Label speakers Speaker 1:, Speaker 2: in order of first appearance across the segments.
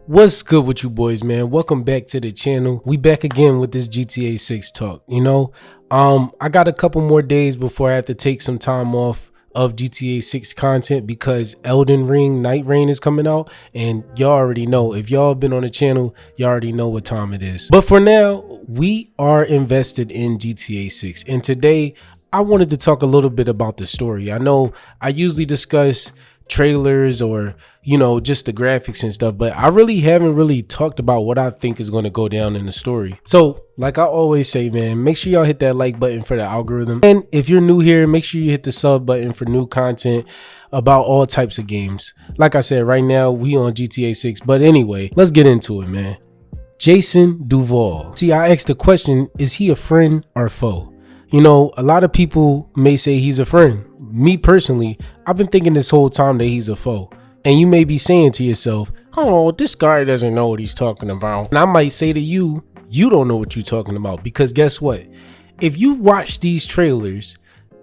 Speaker 1: What's good with you boys, man? Welcome back to the channel. We back again with this GTA 6 talk. I got a couple more days before I have to take some time off of GTA 6 content because Elden Ring Night Rain is coming out, and y'all already know. If y'all been on the channel, y'all already know what time it is. But for now, we are invested in GTA 6, and today I wanted to talk a little bit about the story. I know I usually discuss trailers or just the graphics and stuff, but I really haven't talked about what I think is going to go down in the story. So like I always say, man, make sure y'all hit that like button for the algorithm, and if you're new here, make sure you hit the sub button for new content about all types of games. Like I said, right now we on GTA 6, but anyway, let's get into it, man. Jason Duval. See, I asked the question, is he a friend or foe? A lot of people may say he's a friend. Me personally, I've been thinking this whole time that he's a foe. And you may be saying to yourself, oh, this guy doesn't know what he's talking about. And I might say to you, you don't know what you're talking about, because guess what? If you watch these trailers,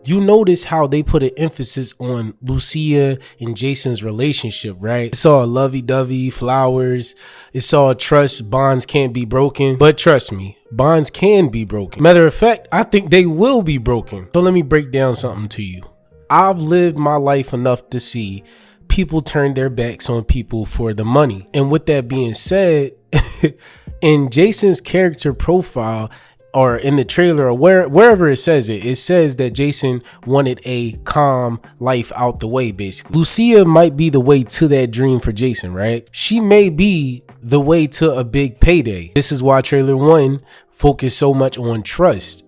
Speaker 1: you notice how they put an emphasis on Lucia and Jason's relationship, right? It's all lovey-dovey, flowers. It's all trust, bonds can't be broken. But trust me, bonds can be broken. Matter of fact, I think they will be broken. So let me break down something to you. I've lived my life enough to see people turn their backs on people for the money. And with that being said, in Jason's character profile, or in the trailer, or wherever it says that Jason wanted a calm life out the way, basically. Lucia might be the way to that dream for Jason, right? She may be the way to a big payday. This is why trailer 1 focused so much on trust.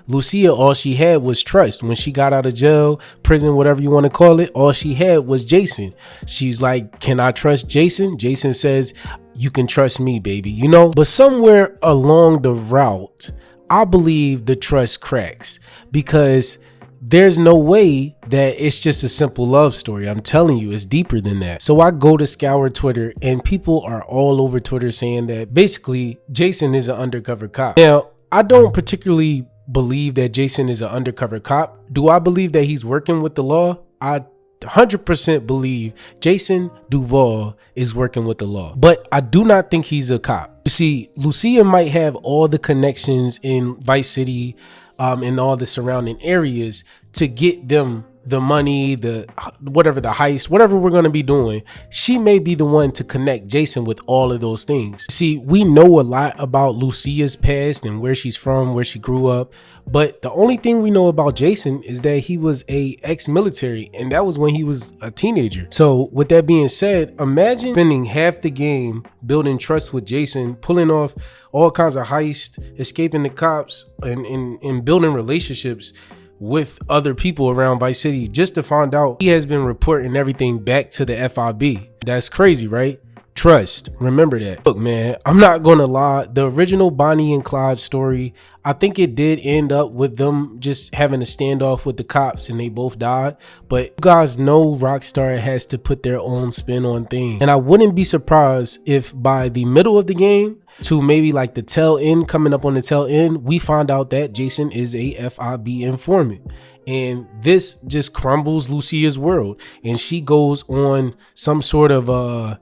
Speaker 1: Lucia, all she had was trust. When she got out of jail, prison, whatever you want to call it, all she had was Jason. She's like, can I trust Jason? Jason says, you can trust me, baby, But somewhere along the route, I believe the trust cracks, because there's no way that it's just a simple love story. I'm telling you, it's deeper than that. So I go to scour Twitter, and people are all over Twitter saying that basically Jason is an undercover cop. Now, I don't particularly believe that Jason is an undercover cop. Do I believe that he's working with the law? I 100% believe Jason Duval is working with the law, but I do not think he's a cop. You see, Lucia might have all the connections in Vice City and all the surrounding areas to get them the money, the heist, whatever we're going to be doing. She may be the one to connect Jason with all of those things. See, we know a lot about Lucia's past and where she's from, where she grew up, but the only thing we know about Jason is that he was a ex-military, and that was when he was a teenager. So with that being said, imagine spending half the game building trust with Jason, pulling off all kinds of heists, escaping the cops, and building relationships with other people around Vice City, just to find out he has been reporting everything back to the FIB. That's crazy, right? Trust. Remember that. Look, man, I'm not gonna lie. The original Bonnie and Clyde story, I think it did end up with them just having a standoff with the cops and they both died. But you guys know Rockstar has to put their own spin on things. And I wouldn't be surprised if by the middle of the game to maybe like the tail end, coming up on the tail end, we find out that Jason is a FIB informant. And this just crumbles Lucia's world. And she goes on some sort of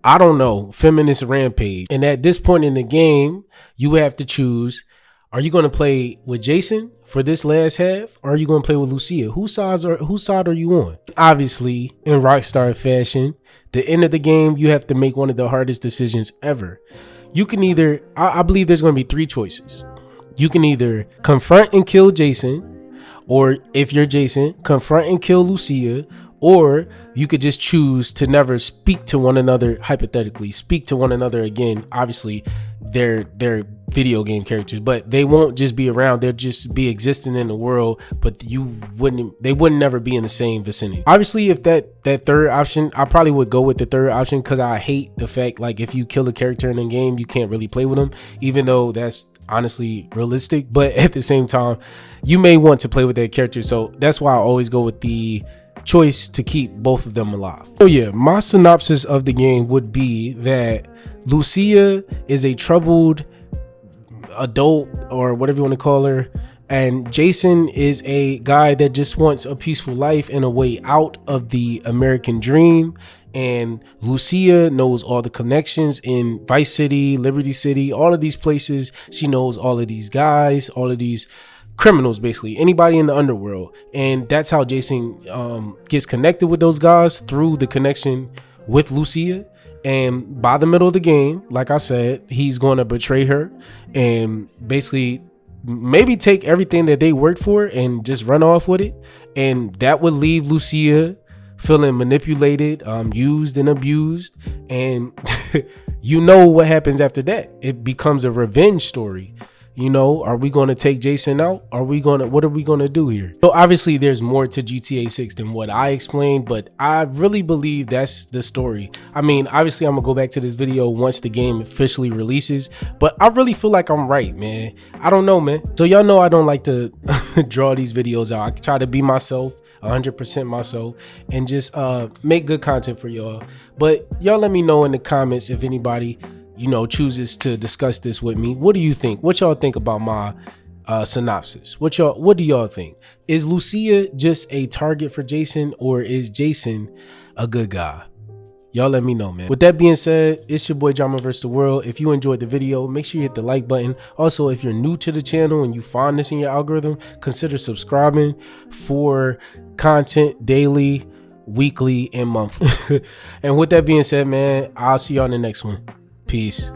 Speaker 1: I don't know, feminist rampage. And at this point in the game, you have to choose, are you going to play with Jason for this last half, or are you going to play with Lucia? Whose side are you on? Obviously, in Rockstar fashion, the end of the game, you have to make one of the hardest decisions ever. You can either, I believe there's going to be 3 choices. You can either confront and kill Jason, or if you're Jason, confront and kill Lucia, or you could just choose to never speak to one another, hypothetically, speak to one another again. Obviously, they're video game characters, but they won't just be around. They'll just be existing in the world, but they wouldn't never be in the same vicinity. Obviously, if that third option, I probably would go with the third option, because I hate the fact, like, if you kill a character in a game, you can't really play with them, even though that's honestly realistic. But at the same time, you may want to play with that character. So that's why I always go with the choice to keep both of them alive. So yeah, my synopsis of the game would be that Lucia is a troubled adult, or whatever you want to call her, and Jason is a guy that just wants a peaceful life and a way out of the American dream. and Lucia knows all the connections in Vice City, Liberty City, all of these places. She knows all of these guys, all of these criminals, basically anybody in the underworld, and that's how Jason gets connected with those guys, through the connection with Lucia. And by the middle of the game, like I said, he's going to betray her and basically maybe take everything that they worked for and just run off with it, and that would leave Lucia feeling manipulated, used and abused. And you know what happens after that. It becomes a revenge story. You know, are we going to take Jason out? What are we going to do here? So obviously there's more to GTA 6 than what I explained, but I really believe that's the story. I mean, obviously I'm gonna go back to this video once the game officially releases, but I really feel like I'm right, man. I don't know, man. So y'all know I don't like to draw these videos out. I try to be myself, 100% myself, and just make good content for y'all. But y'all let me know in the comments if anybody, you know, chooses to discuss this with me. What do you think? What y'all think about my synopsis? What do y'all think? Is Lucia just a target for Jason, or is Jason a good guy? Y'all let me know, man. With that being said, it's your boy Drama vs. the World. If you enjoyed the video, make sure you hit the like button. Also, if you're new to the channel and you find this in your algorithm, consider subscribing for content daily, weekly, and monthly. And with that being said, man, I'll see y'all in the next one. Peace.